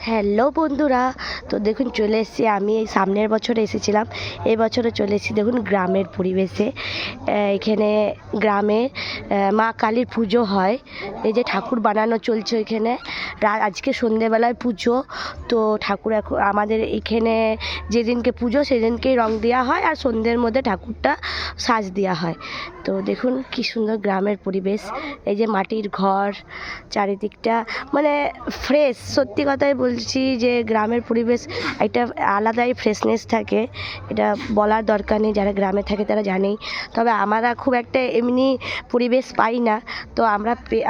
Hello বন্ধুরা, তো দেখুন চলে এসেছি। আমি এই সামনের বছরে এসেছিলাম, এই বছরে চলে এসেছি দেখুন গ্রামের পরিবেশে। এখানে গ্রামে মা কালীর পুজো হয়। এই যে ঠাকুর বানানো চলছে এখানে, আজকে সন্ধেবেলায় পুজো। তো ঠাকুর এখন আমাদের এখানে যেদিনকে পুজো সেদিনকেই রং দেওয়া হয় আর সন্ধ্যের মধ্যে ঠাকুরটা সাজ দেওয়া হয়। তো দেখুন কি সুন্দর গ্রামের পরিবেশ। এই যে মাটির ঘর, চারিদিকটা মানে ফ্রেশ। সত্যি কথাই বলছি যে গ্রামের পরিবেশ একটা আলাদাই ফ্রেশনেস থাকে, এটা বলার দরকার নেই। যারা গ্রামে থাকে তারা জানেই। তবে আমরা খুব একটা এমনি পরিবেশ পাই না, তো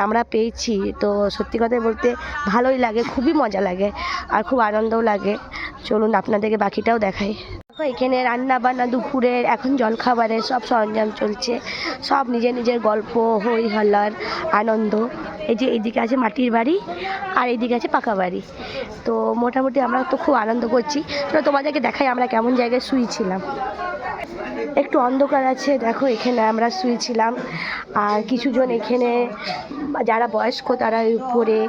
আমরা পেয়েছি। তো সত্যি কথাই বলতে ভালোই লাগে, খুবই মজা লাগে আর খুব আনন্দও লাগে। চলুন আপনাদেরকে বাকিটাও দেখাই। এখানে রান্না বান্না দুপুরের, এখন জলখাবারের সব সরঞ্জাম চলছে। সব নিজের নিজের গল্প, হই হল্লার, আনন্দ। এই যে এইদিকে আছে মাটির বাড়ি আর এইদিকে আছে পাকা বাড়ি। তো মোটামুটি আমরা তো খুব আনন্দ করছি। তো তোমাদেরকে দেখাই আমরা কেমন জায়গায় শুয়েছিলাম। একটু অন্ধকার আছে, দেখো এখানে আমরা শুয়েছিলাম। আর কিছুজন এখানে যারা বয়স্ক তারা উপরে,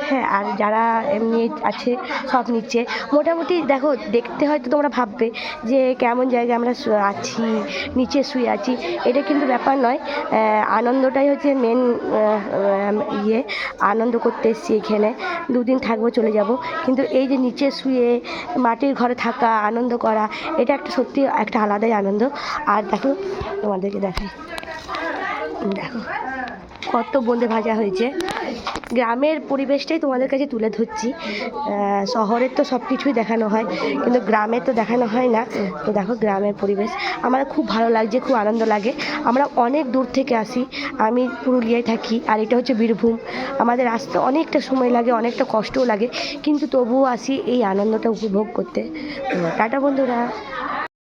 হ্যাঁ, আর যারা এমনি আছে সব নিচে। মোটামুটি দেখো, দেখতে হয়তো তোমরা ভাববে যে কেমন জায়গায় আমরা আছি, নিচে শুয়ে আছি। এটা কিন্তু ব্যাপার নয়, আনন্দটাই হচ্ছে মেন আনন্দ করতে এসেছি এখানে। দুদিন থাকবো, চলে যাব। কিন্তু এই যে নিচে শুয়ে মাটির ঘরে থাকা, আনন্দ করা, এটা একটা সত্যি একটা আলাদাই আনন্দ। আর দেখো তোমাদেরকে দেখাই, দেখো কত বোঁদে ভাজা হয়েছে। গ্রামের পরিবেশটাই তোমাদের কাছে তুলে ধরছি। শহরের তো সব কিছুই দেখানো হয়, কিন্তু গ্রামের তো দেখানো হয় না। তো দেখো গ্রামের পরিবেশ আমার খুব ভালো লাগছে, খুব আনন্দ লাগে। আমরা অনেক দূর থেকে আসি, আমি পুরুলিয়ায় থাকি আর এটা হচ্ছে বীরভূম। আমাদের আসতে অনেকটা সময় লাগে, অনেকটা কষ্টও লাগে, কিন্তু তবুও আসি এই আনন্দটা উপভোগ করতে। টাটা বন্ধুরা।